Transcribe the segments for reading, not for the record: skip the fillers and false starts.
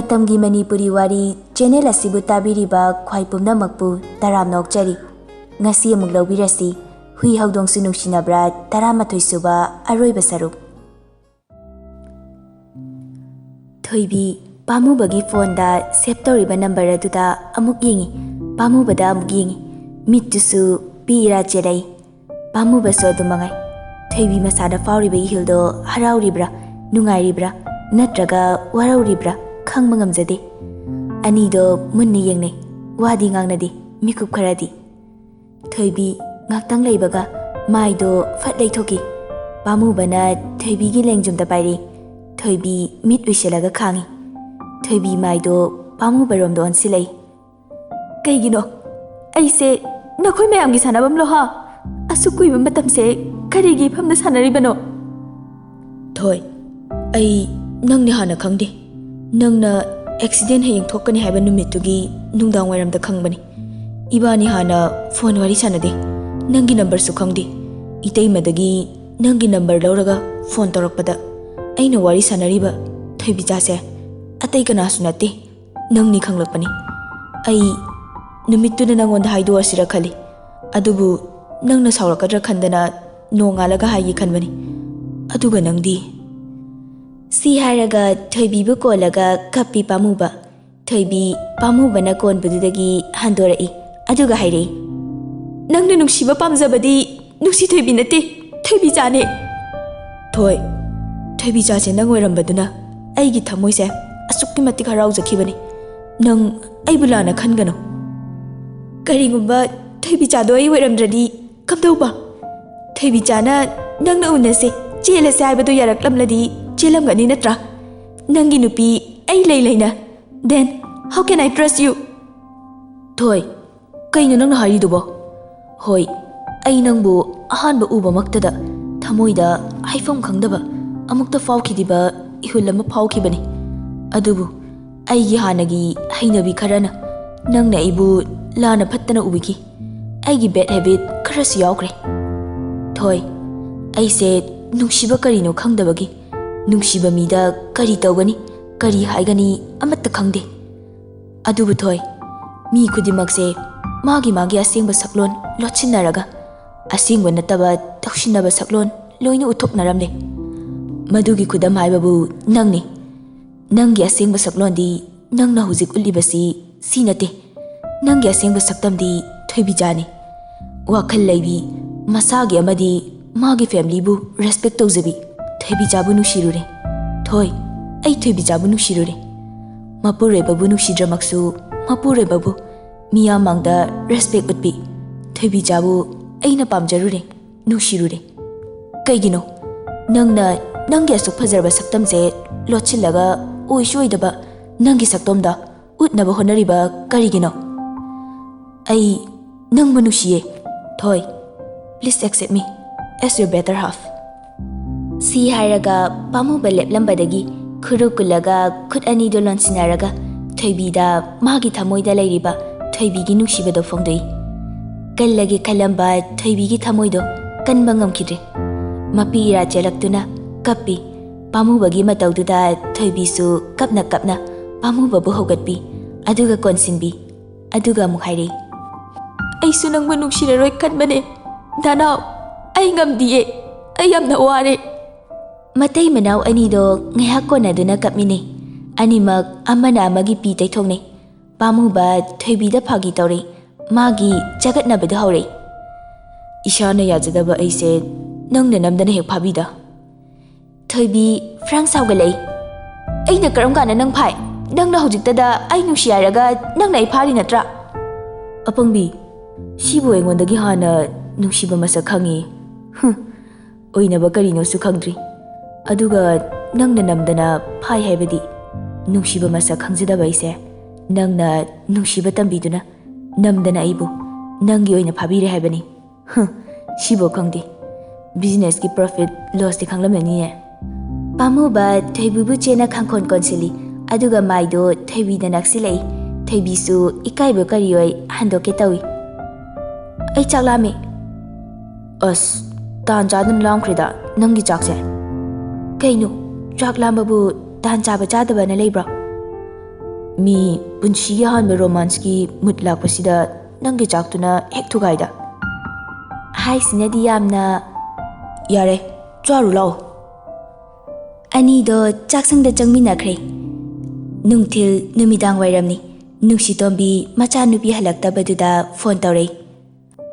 Matamgi Manipuri Wari channel asibu tabiriba khwai pumnamakpu taram nokchari ngasi amuk lawbirasi Hui Houdongsu Nungshinabra 13 suba aroiba saruk Thoibi pamubagi phone da save toriba number aduda amuk yingi pamubada amuk yingi mittusu pira cherai pamubaso adumangai Thoibi masada fauriba ihildo harauribra nungairibra natraga warauribra khangma ngamjade anido munni yengne wadi ngangnadi mikup kharadi Thoibi ngaktang leibaga maido fatlei thoki pamubana Thoibi gi lengjumda pairi Thoibi mit uishelaga khangi Thoibi maido pamubaromdo onsilei kaigino aise nakhoi mayamgi sanabam lo ha asukuiba matamse karigi famna sanaribano Thoi ai nangni hana khangde nangna accident hayeng thokani haiba numittugi nungdang wairamda khangbani ibani hana phone wari sanade nangi number su khangde itei madagi nangi number lauraga phone torakpada aina wari sanariba Thoibi jase atei kana sunate nangni khanglakpani ai numittuna nangonda haidu asira khali adubu nangna saurakadra khandana nongalaga haigi khanbani aduga nangdi si haraga Thoibi bu kolaga kappi pamuba Thoibi pamubana konbududagi handorai aduga hairei nangna nungshiba pamjabadi nungsi Thoibi nate Thoibi jane Thoi Thoibi jase nang oirambaduna aigi thamoise asukki matik haraujaki nang aibulana khangano karigumba Thoibi jado ai oiramdradi kamdauba Thoibi jana nangna unase chelase haibadu yaraklamladi chelamgani natra nangi nupi ai leina then how can I trust you Thoi kaino nangna haridubo hoi ai nangbu ahanba uba maktada thamoida haifam khangdaba amukta fawkhidiba ihulama fawkhibani adubu aigi hanagi hainabi kharana nangna ibu lana phattana ubiki aigi bad habit kharasu yaukre Thoi aise nungshiba karino khangdabagi nungshiba mida kari tawgani kari haigani amatta khangde adubu Thoi mi khudimakse magi asengba saklon lochinaraga asengba nataba takshinaba saklon loina uthoknaramle madugi khudam haibabu nangni nangi asengba saklon di nangna hujik ulibasi sinate nangi asengba saktamdi Thoibi jane wakhal laibi masagi amadi magi family bu respect tawjabi Thoibi jabu nushirure Thoi ai Thoibi jabu nushirure mapure babu nushidраmaksu mapure babu miya mangda respect utbi Thoibi jabu aina pamjarure nushirure kaigino nangna nangi asuk phajarba saktamse lochillaga oishoidaba nangi saktomda utnaba honariba karigino ai nangma nushiye Thoi please accept me as your better half si hairaga pamuba leplambadagi khuru kulaga khut ani do lonsinaraga Thoibi da magi thamoida leiriba Thoibi gi nushibado fongdoi kallagi khalamba Thoibi gi thamoido kanba ngamkhidre mapira chelaktuna kappi pamubagi mataududa Thoibi su kapna pamuba bu hogatpi aduga konsinbi aduga mukhairi aisu nangma nungshiraroi khanbane danao ai ngamdiye ai yamna ware matai manau anido ngaiha konaduna kapmine animak amana amagi pi taithongne pamuba Thoibi da phagi tawre magi jagatnabada hore ishana yajadaba aise nangna namdana hek phabida Thoibi frank saugalei aina karam kana nang phai nangna hojiktada ai nushiyaraga nangna ai phari natra apangbi sibu engondagi hana nungshiba masa khangi oinaba karino su khangdri aduga nangna namdana phai haibadi nungshiba masa khangjadaba ise nangna nungshiba tambiduna namdana aibu nangi oina phabire haibani sibo khangdi business ki profit loss ti khanglamani ne pamuba Thoibi bu chena khangkhon konsili aduga maido Thoibi da naksilei Thoibi su ikaiba karioi handoke tawi ai chaklame as tan chadan lamkhrida nangi chakse kaino chaklambabu tan chaba chadaba na leibra Mi punshi hanba romance ki mutlak pasida nangge chaktuna hek thugaida. Hai sinadi yamna yare charu lao. Ani do chaksang da changminakhre. Nungthil numidang wairamni. Nungsitombi macha nupi halaktabaduda phone tawrei.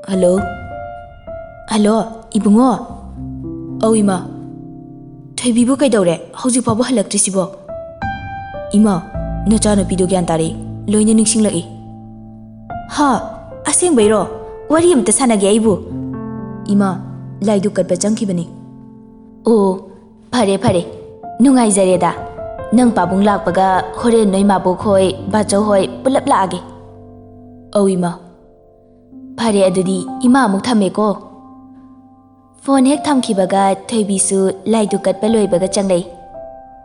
Hello. Hello, ibungo. Oh ima. Thoibibu kaidawre hauji pabu halaktrisibo. Ima, nacha nupido gyan tare loina ningsinglaki. Ha, aseng bairo. Wari amta sanage aibu. Ima, laidu katba changkibani. Oh, phare phare. Nungai zareda. Nang pabung lakpaga horen noi mabu khoi bachau hoi pulap laage. Oh ima. Phare adudi ima amuk thame ko. Phone hek thamkibaga thoibisu laidu katba loibaga changlei.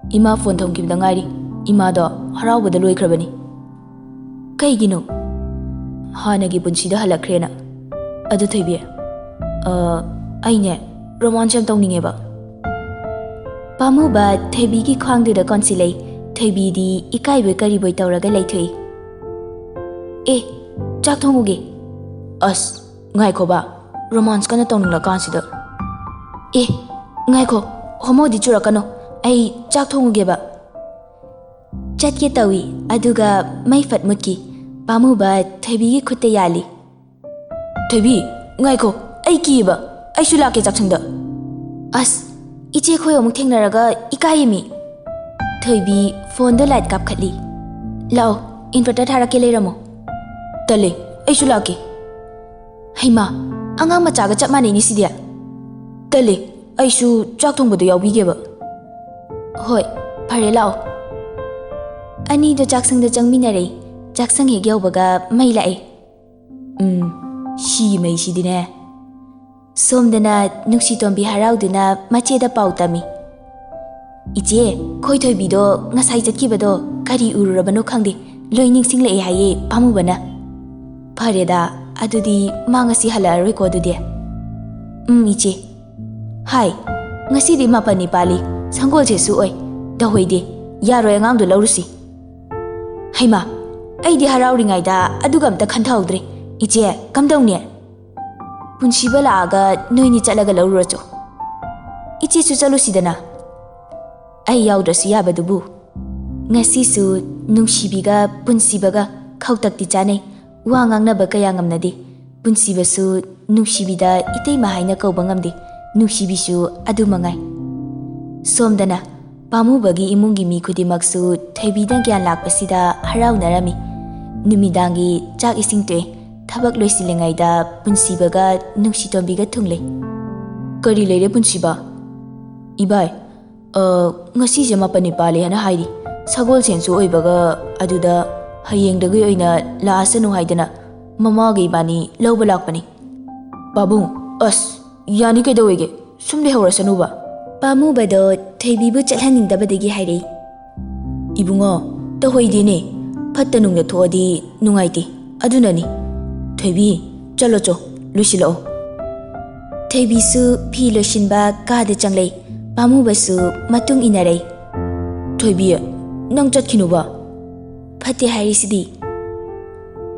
Ima phone thomkibda ngari. Ima do haraubada loikrabani. Kaigino? Hanagi punsida halakhrena. Adu thoibi. Aine romance am tawninge ba. Pamuba thoibi ki khwangduda konsilei. Thoibi di ikaibe kariboi tawraga leithoi. Eh, chak thonguge. As, ngaikho ba. Romance kana tawningla kansida. Eh, ngaikho. Homo di churakano. Ai chak thonguge ba. Chatke tawi aduga mai fatmutki. Pamuba thoibi ki khutta yali. Thoibi, ngaikho. Ai kiba. Ai sulake chaksangda. As, iche khoi amuk thengnaraga ikayimi. Thoibi phone da light kap khatli. Lao, inverter tharake leiramo. Tale, ai sulake. Haima, angang machaga chap mane ni sidia. Tale, ai su chak thongbadu yawbigeba. Hoi, phare lao. Ani do chaksang da changminare. Chaksang he gyawbaga mai lae. Shi mai sidine. Somdana nungsitombi harauduna macheda pautami. Iche, khoi thoibido ngasai chatkibado kari ururabano khangde loi ningsinglei haye pamubana. Phareda adudi mangasi halaroi ko adudi. Iche. Hai, ngasi di mapani pali sangol jesu oi. Dahoide yaroi angangdu laurusi. Haima, ai di harauringaida aduga amta khanthawdre. Iche, kamdawne? Punsiba laaga noini chalaga lauracho. Ichi su chalusidana. Ai yaudrasu yabadubu. Ngasi su nungsibiga punsibaga khautakti chanai. Wa ngangnaba kaya ngamnadi. Punsiba su nungsibida itei mahaina kauba ngamdi. Nungsibisu adu mangai. Somdana pamubagi imungi mi khudimaksu thoibida gyan lakpasida haraunarami. Numidangi chak ising tue. Thabak loisilengaida punsibaga nungsitombiga thungle. Kari leire punsiba. Ibai, ngasi je mapani pale hana hairi. Sagol sensu oibaga aduda hayengdagi oina laasanu haidana mamaga ibani lawba lakpani. Babung, as, yani kaidawege. Sumle haurasanuba. Pamubado thoibibu chalhaningdabadagi hairi. Ibungo, tahoidine. Phatta nungthodi nungaiti. Adunani. Thoibi, chalo cho, lusilao. Thoibi su phi losinba kada changlei. Pamuba su matung inarei. Thoibi, nang chatkhinuba. Phatte hairisidi.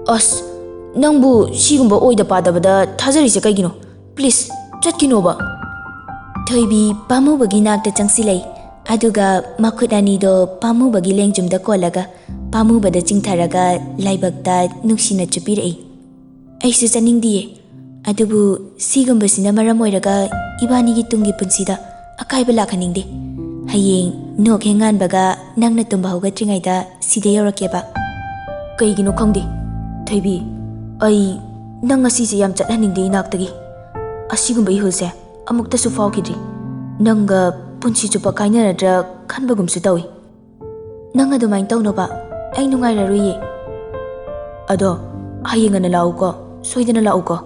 As, nangbu sigumba oida padabada thajarise kaigino. Please, chatkhinuba. Thoibi pamubagi nakta changsilei. Aduga makhut anido pamubagi lengjumda kolaga pamubada chingtharaga laibakta nuksina chupirei. Aisu chaningdiye. Adubu sigambasina maram oiraga ibanigi tungi punsida akaiba lakhaningde. Hayeng nok henganbaga nangna tumba haugatringaida sida yaurakeba. Kaigino khangde. Thoibi, ai nang asise yam chathaningde inaktagi. Asigumba ihulse amuktasu faukidri. Nanga punsi chupa kainaradra khanbagumsu tawi. Nang adumain tawnoba ai nungairaruye. Ado hayengana lauko. Soidana lauko.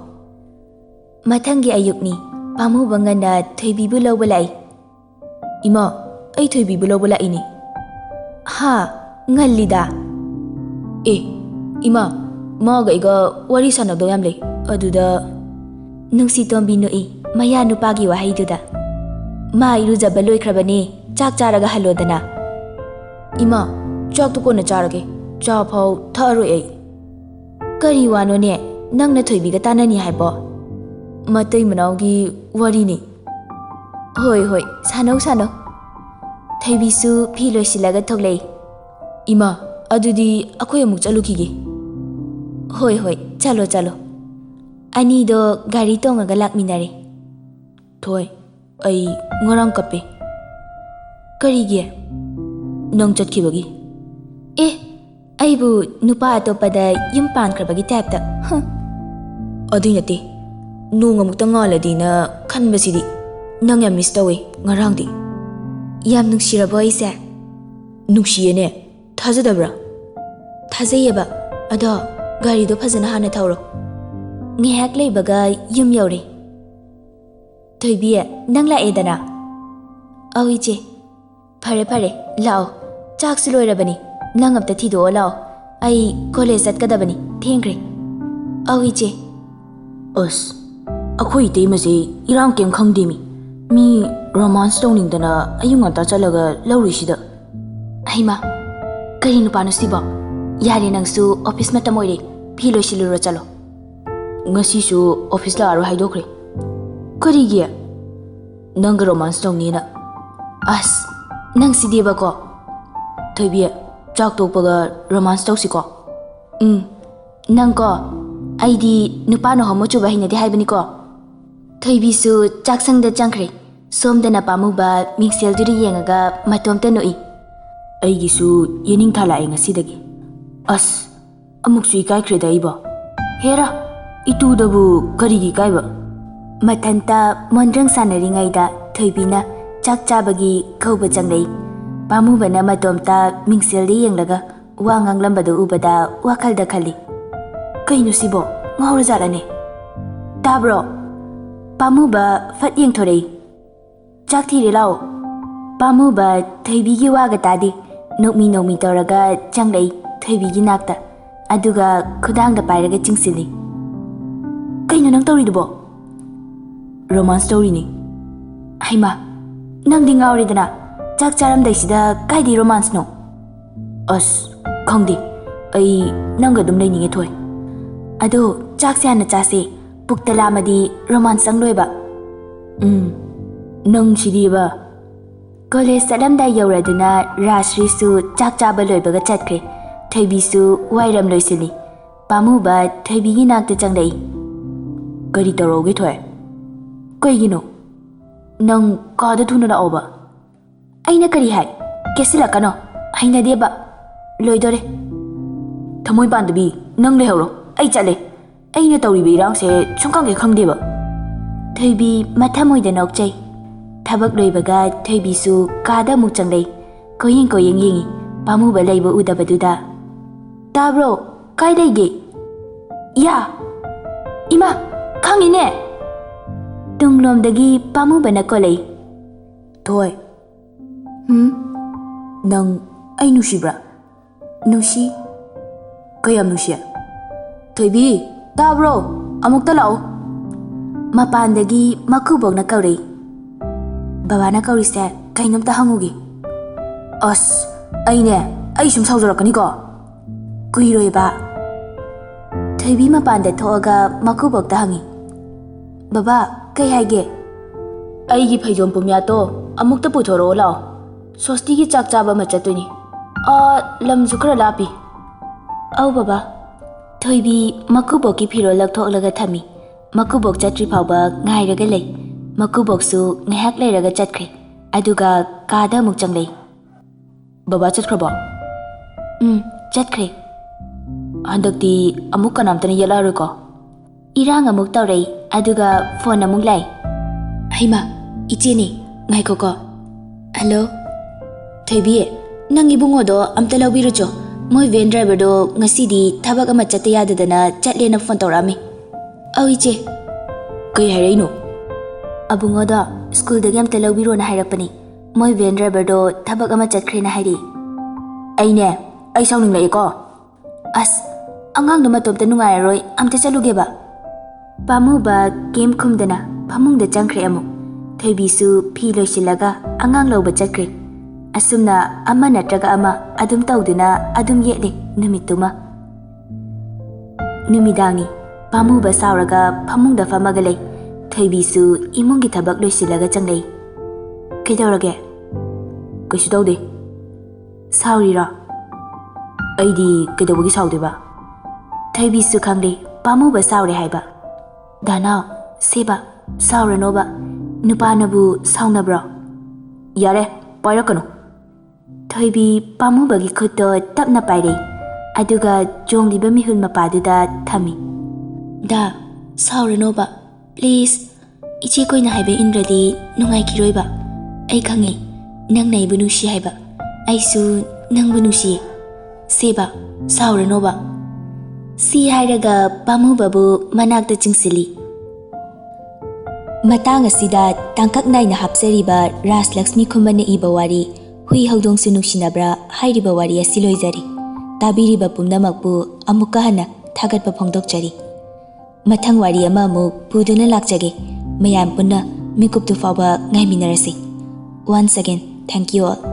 Matangi ayukni pamuba ngana thoibibu lawba lai. Ima, ai thoibibu lawba lai ni. Ha, ngallida. Ima, maga iga wari sanagdo yamle. Aduda nungsitombi noi maya nupagi wahaiduda. Ma irujaba loikrabani chak charaga halodana. Ima, chak tu kona charage. ꯆꯥ ꯐꯥꯎ ꯊꯛꯑꯔꯣꯏ ꯑꯩ ꯀꯔꯤ ꯋꯥꯅꯣꯅꯦ ꯅꯪꯅ ꯊꯣꯏꯕꯤꯒ ꯇꯥꯟꯅꯅꯤ ꯍꯥꯏꯕꯣ ꯃꯇꯩ ꯃꯅꯥꯎꯒꯤ ꯋꯥꯔꯤꯅꯤ ꯍꯣꯏ ꯁꯥꯟꯅꯧ ꯊꯣꯏꯕꯤꯁꯨ ꯐꯤ ꯂꯣꯏꯁꯤꯜꯂꯒ ꯊꯣꯛꯂꯛꯏ ꯏꯃꯥ ꯑꯗꯨꯗꯤ ꯑꯩꯈꯣꯏ ꯑꯃꯨꯛ ꯆꯠꯂꯨꯈꯤꯒꯦ ꯍꯣꯏ ꯆꯠꯂꯣ ꯑꯅꯤꯗꯣ ꯒꯥꯔꯤ ꯇꯣꯡꯉꯒ ꯂꯥꯛꯃꯤꯟꯅꯔꯦ ꯊꯣꯏ ꯑꯩ ꯉꯔꯥꯡ ꯀꯞꯄꯦ ꯀꯔꯤꯒꯤ ꯅꯪ ꯆꯠꯈꯤꯕꯒꯤ ꯑꯩꯕꯨ ꯅꯨꯄꯥ ꯑꯇꯣꯞꯄꯗ ꯌꯨꯝ ꯄꯥꯟꯈ꯭ꯔꯕꯒꯤ ꯇꯥꯏꯞꯇ ꯑꯗꯨꯏ ꯅꯠꯇꯦ ꯅꯣꯡ ꯑꯃꯨꯛꯇ ꯉꯥꯜꯂꯗꯤꯅ ꯈꯟꯕꯁꯤꯗꯤ ꯅꯪ ꯌꯥꯝ ꯃꯤꯁ ꯇꯧꯋꯦ ꯉꯔꯥꯡꯗꯤ ꯌꯥꯝ ꯅꯨꯡꯁꯤꯔꯕꯣ ꯑꯩꯁꯦ ꯅꯨꯡꯁꯤꯌꯦꯅꯦ ꯊꯥꯖꯗꯕ꯭ꯔꯥ ꯊꯥꯖꯩꯌꯦꯕ ꯑꯗꯣ ꯒꯥꯔꯤꯗꯣ ꯐꯖꯅ ꯍꯥꯟꯅ ꯊꯧꯔꯣ ꯉꯥꯏꯍꯥꯛ ꯂꯩꯕꯒ ꯌꯨꯝ ꯌꯧꯔꯦ ꯊꯣꯏꯕꯤ ꯅꯪ ꯂꯥꯛꯑꯦꯗꯅ ꯑꯧ ꯏꯆꯦ ꯐꯔꯦ ꯂꯥꯛꯑꯣ ꯆꯥꯛꯁꯨ ꯂꯣꯏꯔꯕꯅꯤ ꯅꯪ ꯑꯝꯇ ꯊꯤꯗꯣꯛꯑꯣ ꯂꯥꯛꯑꯣ ꯑꯩ ꯀꯣꯂꯦꯖ ꯆꯠꯀꯗꯕꯅꯤ ꯊꯦꯡꯈ꯭ꯔꯦ ꯑꯧ ꯏꯆꯦ ꯑꯁ ꯑꯩꯈꯣꯏ ꯏꯇꯩꯃꯁꯦ ꯏꯔꯥꯡ ꯀꯩꯝ ꯈꯪꯗꯦꯃꯤ ꯃꯤ ꯔꯣꯃꯥꯟꯁ ꯇꯧꯅꯤꯡꯗꯅ ꯑꯌꯨꯛ ꯉꯟꯇꯥ ꯆꯠꯂꯒ ꯂꯧꯔꯤꯁꯤꯗ ꯍꯩꯃꯥ ꯀꯔꯤ ꯅꯨꯄꯥꯅꯣ ꯁꯤꯕꯣ ꯌꯥꯔꯦ ꯅꯪꯁꯨ ꯑꯣꯐꯤꯁ ꯃꯇꯝ ꯑꯣꯏꯔꯦ ꯐꯤ ꯂꯣꯏꯁꯤꯜꯂꯨꯔꯣ ꯆꯠꯂꯣ ꯉꯁꯤꯁꯨ ꯑꯣꯐꯤꯁ ꯂꯥꯛꯑꯔꯣꯏ ꯍꯥꯏꯗꯣꯛꯈ꯭ꯔꯦ ꯀꯔꯤꯒꯤ ꯅꯪꯒ ꯔꯣꯃꯥꯟꯁ ꯇꯧꯅꯤꯅ ꯑꯁ ꯅꯪꯁꯤꯗꯤꯕꯀꯣ ꯊꯣꯏꯕꯤ ꯆꯥꯛ ꯇꯣꯛꯄꯒ ꯔꯣꯃꯥꯟꯁ ꯇꯧꯁꯤꯀꯣ ꯅꯪꯀꯣ ꯑꯩꯗꯤ ꯅꯨꯄꯥꯅ ꯍꯣꯃꯣ ꯆꯨꯕ ꯍꯩꯅꯗꯦ ꯍꯥꯏꯕꯅꯤꯀꯣ ꯊꯣꯏꯕꯤꯁꯨ ꯆꯥꯛꯁꯪꯗ ꯆꯪꯈ꯭ꯔꯦ ꯁꯣꯝꯗꯅ ꯄꯥꯝꯃꯨꯕ ꯃꯤꯡꯁꯦꯜꯗꯨꯗ ꯌꯦꯡꯉꯒ ꯃꯇꯣꯝꯇ ꯅꯣꯛꯏ ꯑꯩꯒꯤꯁꯨ ꯌꯦꯅꯤꯡꯊꯥ ꯂꯥꯛꯑꯦ ꯉꯁꯤꯗꯒꯤ ꯑꯁ ꯑꯃꯨꯛꯁꯨ ꯏꯀꯥꯏꯈ꯭ꯔꯦꯗ ꯑꯩꯕꯣ ꯍꯦꯔꯥ ꯏꯇꯨꯗꯕꯨ ꯀꯔꯤꯒꯤ ꯏꯀꯥꯏꯕ ꯃꯊꯟꯇ ꯃꯣꯟꯗ꯭ꯔꯪ ꯁꯥꯟꯅꯔꯤꯉꯩꯗ ꯊꯣꯏꯕꯤꯅ ꯆꯥꯛ ꯆꯥꯕꯒꯤ ꯀꯧꯕ ꯆꯪꯂꯛꯏ ꯄꯥꯝꯃꯨꯕꯅ ꯃꯇꯣꯝꯇ ꯃꯤꯡꯁꯦꯜꯗ ꯌꯦꯡꯂꯒ ꯋꯥ ꯉꯥꯡꯂꯝꯕꯗꯨ ꯎꯕꯗ ꯋꯥꯈꯜꯗ ꯈꯜꯂꯤ ꯀꯩꯅꯣ ꯁꯤꯕꯣ ꯉꯥꯎꯔꯖꯥꯠꯂꯅꯦ ꯇꯥꯕ꯭ꯔꯣ ꯄꯥꯝꯃꯨꯕ ꯐꯠ ꯌꯦꯡꯊꯣꯔꯛꯏ ꯆꯥꯛ ꯊꯤꯔꯦ ꯂꯥꯛꯑꯣ ꯄꯥꯝꯃꯨꯕ ꯊꯣꯏꯕꯤꯒꯤ ꯋꯥꯒ ꯇꯥꯗꯦ ꯅꯣꯛꯃꯤ ꯇꯧꯔꯒ ꯆꯪꯂꯛꯏ ꯊꯣꯏꯕꯤꯒꯤ ꯅꯥꯛꯇ ꯑꯗꯨꯒ ꯈꯨꯗꯥꯡꯗ ꯄꯥꯏꯔꯒ ꯆꯤꯡꯁꯤꯜꯂꯤ ꯀꯩꯅꯣ ꯅꯪ ꯇꯧꯔꯤꯗꯨꯕꯣ ꯔꯣꯃꯥꯟꯁ ꯇꯧꯔꯤꯅꯤ ꯍꯩꯃꯥ ꯅꯪꯗꯤ ꯉꯥꯎꯔꯦꯗꯅ ꯆꯥꯛ ꯆꯥꯔꯝꯗꯥꯏꯁꯤꯗ ꯀꯥꯏꯗꯩ ꯔꯣꯃꯥꯟꯁꯅꯣ ꯑꯁ ꯈꯪꯗꯦ ꯑꯩ ꯅꯪꯒ ꯑꯗꯨꯝ ꯂꯩꯅꯤꯡꯉꯦ ꯊꯣꯏ ꯑꯗꯣ ꯆꯥꯛꯁꯦ ꯍꯥꯟꯅ ꯆꯥꯁꯦ ꯄꯨꯛꯇ ꯂꯥꯝꯃꯗꯤ ꯔꯣꯃꯥꯟꯁ ꯆꯪꯂꯣꯏꯕ ꯅꯪ ꯁꯤꯗꯤꯕ ꯀꯣꯂꯦꯖ ꯆꯠꯂꯝꯗꯥꯏ ꯌꯧꯔꯗꯨꯅ ꯔꯥꯖꯁ꯭ꯔꯤꯁꯨ ꯆꯥꯛ ꯆꯥꯕ ꯂꯣꯏꯕꯒ ꯆꯠꯈ꯭ꯔꯦ ꯊꯣꯏꯕꯤꯁꯨ ꯋꯥꯏꯔꯝ ꯂꯣꯏꯁꯤꯜꯂꯤ ꯄꯥꯝꯃꯨꯕ ꯊꯣꯏꯕꯤꯒꯤ ナꯛꯇ ꯆꯪꯂꯛꯏ ꯀꯔꯤ ꯇꯧꯔꯛꯎꯒꯦ ꯊꯣꯏ ꯀꯩꯒꯤꯅꯣ ꯅꯪ ꯀꯥꯗ ꯊꯨꯅ ꯂꯥꯛꯑꯣꯕ ꯑꯩꯅ ꯀꯔꯤ ꯍꯥꯏ ꯀꯦꯁꯤꯜꯂꯛꯀꯅꯣ ꯍꯩꯅꯗꯦꯕ ꯂꯣꯏꯗꯣꯔꯦ ꯊꯃꯣꯏ ꯄꯥꯟꯗꯕꯤ ꯅꯪ ꯂꯩꯍꯧꯔꯣ ꯑꯩ ꯆꯠꯂꯦ ꯑꯩꯅ ꯇꯧꯔꯤꯕ ꯏꯔꯥꯡꯁꯦ ꯁꯨꯡꯈꯪ ꯈꯪꯗꯦꯕ ꯊꯣꯏꯕꯤ ꯃꯊꯃꯣꯏꯗ ꯅꯣꯛꯆꯩ ꯊꯕꯛ ꯂꯣꯏꯕꯒ ꯊꯣꯏꯕꯤꯁꯨ ꯀꯥꯗ ꯑꯃꯨꯛ ꯆꯪꯂꯛꯏ ꯀꯣꯌꯦꯡ ꯌꯦꯡꯉꯤ ꯄꯥꯝꯃꯨꯕ ꯂꯩꯕ ꯎꯗꯕꯗꯨꯗ ꯇꯥꯕ꯭ꯔꯣ ꯀꯥꯏ ꯂꯩꯒꯦ ꯌꯥ ꯏꯃꯥ ꯈꯪꯉꯤꯅꯦ ꯇꯨꯡꯂꯣꯝꯗꯒꯤ ꯄꯥꯝꯃꯨꯕꯅ ꯀꯣꯜꯂꯛꯏ ꯊꯣꯏ ꯅꯪ ꯑꯩ ꯅꯨꯡꯁꯤꯕ꯭ꯔꯥ ꯅꯨꯡꯁꯤ ꯀꯌꯥꯝ ꯅꯨꯡꯁꯤ ꯊꯣꯏꯕꯤ ꯇꯥꯕ꯭ꯔꯣ ꯑꯃꯨꯛꯇ ꯂꯥꯛꯑꯣ ꯃꯄꯥꯟꯗꯒꯤ ꯃꯀꯨꯕꯣꯛꯅ ꯀꯧꯔꯛꯏ ꯕꯕꯥꯅ ꯀꯧꯔꯤꯁꯦ ꯀꯩꯅꯣꯝꯇ ꯍꯪꯉꯨꯒꯦ ꯑꯁ ꯑꯩ ꯁꯨꯝ ꯁꯥꯎꯖꯔꯛꯀꯅꯤꯀꯣ ꯀꯨꯏꯔꯣꯏꯕ ꯊꯣꯏꯕꯤ ꯃꯄꯥꯟꯗ ꯊꯣꯛꯑꯒ ꯃꯀꯨꯕꯣꯛꯇ ꯍꯪꯉꯤ ꯕꯕꯥ ꯀꯩ ꯍꯥꯏꯒꯦ ꯑꯩꯒꯤ ꯐꯩꯖꯣꯝ ꯄꯨꯝꯌꯥꯠꯇꯣ ꯑꯃꯨꯛꯇ ꯄꯨꯊꯣꯔꯛꯑꯣ ꯂꯥꯛꯑꯣ ꯁꯣꯁꯇꯤꯒꯤ ꯆꯥꯛ ꯆꯥꯕ ꯑꯃ ꯆꯠꯇꯣꯏꯅꯤ ꯂꯝꯁꯨ ꯈꯔ ꯂꯥꯞꯄꯤ ꯑꯧ ꯕꯕꯥ ꯊꯣꯏꯕꯤ ꯃꯀꯨꯕꯣꯛꯀꯤ ꯐꯤꯔꯣꯜ ꯂꯧꯊꯣꯛꯂꯒ ꯊꯝꯃꯤ ꯃꯀꯨꯕꯣꯛ ꯆꯠꯇ꯭ꯔꯤ ꯐꯥꯎꯕ ꯉꯥꯏꯔꯒ ꯂꯩ ꯃꯀꯨꯕꯣꯛꯁꯨ ꯉꯥꯏꯍꯥꯛ ꯂꯩꯔꯒ ꯆꯠꯈ꯭ꯔꯦ ꯑꯗꯨꯒ ꯀꯥꯗ ꯑꯃꯨꯛ ꯆꯪꯂꯛꯏ ꯕꯕꯥ ꯆꯠꯈ꯭ꯔꯕꯣ ꯆꯠꯈ꯭ꯔꯦ ꯍꯟꯗꯛꯇꯤ ꯑꯃꯨꯛ ꯀꯅꯥꯝꯇꯅ ꯌꯦꯠꯂꯛꯑꯔꯣꯏꯀꯣ ꯏꯔꯥꯡ ꯑꯃꯨꯛ ꯇꯧꯔꯛꯏ ꯑꯗꯨꯒ ꯐꯣꯟ ꯑꯃꯨꯛ ꯂꯥꯛꯏ ꯍꯩꯃꯥ ꯏꯆꯦꯅꯦ ꯉꯥꯏꯈꯣꯀꯣ ꯍꯜꯂꯣ ꯊꯣꯏꯕꯤ ꯅꯪ ꯏꯕꯨꯡꯉꯣꯗꯣ ꯑꯝꯇ ꯂꯧꯕꯤꯔꯨꯆꯣ ꯃꯣꯏ ꯚꯦꯟ ꯗ꯭ꯔꯥꯏꯚꯔꯗꯣ ꯉꯁꯤꯗꯤ ꯊꯕꯛ ꯑꯃ ꯆꯠꯇ ꯌꯥꯗꯗꯅ ꯆꯠꯂꯦꯅ ꯐꯣꯟ ꯇꯧꯔꯛꯑꯝꯃꯤ ꯑꯧ ꯏꯆꯦ ꯀꯩ ꯍꯥꯏꯔꯛꯏꯅꯣ ꯑꯕꯨꯡꯉꯣꯗꯣ ꯁ꯭ꯀꯨꯜꯗꯒꯤ ꯑꯝꯇ ꯂꯧꯕꯤꯔꯣꯅ ꯍꯥꯏꯔꯛꯄꯅꯤ ꯃꯣꯏ ꯚꯦꯟ ꯗ꯭ꯔꯥꯏꯚꯔꯗꯣ ꯊꯕꯛ ꯑꯃ ꯆꯠꯈ꯭ꯔꯦꯅ ꯍꯥꯏꯔꯛꯏ ꯑꯩ ꯁꯥꯎꯅꯤꯡꯂꯛꯑꯦꯀꯣ ꯑꯁ ꯑꯉꯥꯡꯗꯣ ꯃꯇꯣꯝꯇ ꯅꯨꯡꯉꯥꯏꯔꯔꯣꯏ ꯑꯝꯇ ꯆꯠꯂꯨꯒꯦꯕ ꯄꯥꯝꯃꯨꯕ ꯀꯦꯝ ꯈꯨꯝꯗꯅ ꯐꯃꯨꯡꯗ ꯆꯪꯈ꯭ꯔꯦ ꯑꯃꯨꯛ ꯊꯣꯏꯕꯤꯁꯨ ꯐꯤ ꯂꯣꯏꯁꯤꯜꯂꯒ ꯑꯉꯥꯡ ꯂꯧꯕ ꯆꯠꯈ꯭ꯔꯦ Asumna ama natraga ama adum tauduna adum yele numituma. Numidangni pamuba sauraga phamungda famaga lei. Thoibisu imungi thabak loisilaga changlei. Kaidaurage? Kaisu taude. Saurira? Aidi kaidawagi saudeba? Thoibisu khangde pamuba saure haiba. Danao seba sauranoba nupanabu saunabra. Yare pairakanu. Thoibi pamubagi khutto tapna pairei. Aduga jongliba mihun mapaduda thami. Da sauranoba please. Ichi koina haiba indradi nungai kiroiba. Ai khange nang naibu nusi haiba. Aisu nangbu nusi. Seba sauranoba. Si hairaga pamubabu manakta chingsili. Matang asida tangkak naina hapsariba Rajluxmi Khumanna iba wari Hui Houdongsu Nungshinabra hairiba wari asi loizari. Tabiriba pumnamakpu amuka hana thagatpa phongdokchari. Mathang wari ama amuk puduna lakjage. Mayam punna mikuptu fawba ngaiminarasi. Once again, thank you all.